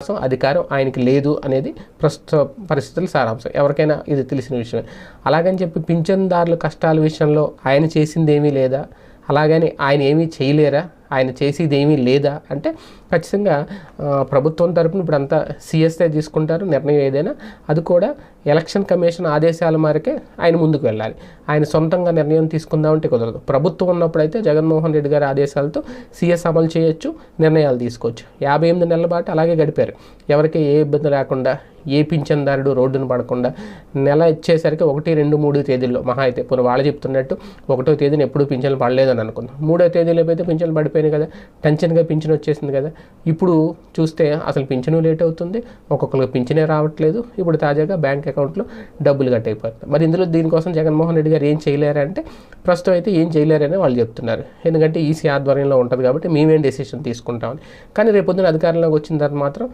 అవకాశం అధికారం ఆయనకి లేదు అనేది ప్రస్తుత పరిస్థితుల సారాంశం. ఎవరికైనా ఇది తెలిసిన విషయమే. అలాగని చెప్పి పింఛన్దారుల కష్టాల విషయంలో ఆయన చేసింది ఏమీ లేదా, అలాగని ఆయన ఏమీ చేయలేరా, ఆయన చేసేది ఏమీ లేదా అంటే ఖచ్చితంగా ప్రభుత్వం తరపున ఇప్పుడు అంతా సీఎస్ఏ తీసుకుంటారు నిర్ణయం ఏదైనా, అది కూడా ఎలక్షన్ కమిషన్ ఆదేశాల మేరకే ఆయన ముందుకు వెళ్ళాలి. ఆయన సొంతంగా నిర్ణయం తీసుకుందామంటే కుదరదు. ప్రభుత్వం ఉన్నప్పుడైతే జగన్మోహన్ రెడ్డి గారి ఆదేశాలతో సీఎస్ అమలు చేయొచ్చు, నిర్ణయాలు తీసుకోవచ్చు. 58 నెలల పాటు అలాగే గడిపారు. ఎవరికి ఏ ఇబ్బంది లేకుండా, ఏ పింఛన్దారుడు రోడ్డును పడకుండా. నెల ఇచ్చేసరికి 1, 2, 3 తేదీల్లో మహా అయితే పోనీ వాళ్ళు చెప్తున్నట్టు 1వ తేదీన ఎప్పుడూ పింఛన్లు పడలేదని అనుకుందాం. 3వ తేదీలో అయితే పింఛన్లు పడిపోయినాయి కదా, టెన్షన్గా పింఛన్ వచ్చేసింది కదా. ఇప్పుడు చూస్తే అసలు పింఛను లేట్ అవుతుంది, ఒక్కొక్కరికి పింఛనే రావట్లేదు. ఇప్పుడు తాజాగా బ్యాంక్ అకౌంట్లో డబ్బులు కట్ అయిపోతుంది. మరి ఇందులో దీనికోసం జగన్మోహన్ రెడ్డి గారు ఏం చేయలేరంటే ప్రస్తుతం అయితే ఏం చేయలేరని వాళ్ళు చెప్తున్నారు. ఎందుకంటే ఈసీ ఆధ్వర్యంలో ఉంటుంది కాబట్టి మేమేం డెసిషన్ తీసుకుంటామని. కానీ రేపొద్దున అధికారంలోకి వచ్చిన తర్వాత మాత్రం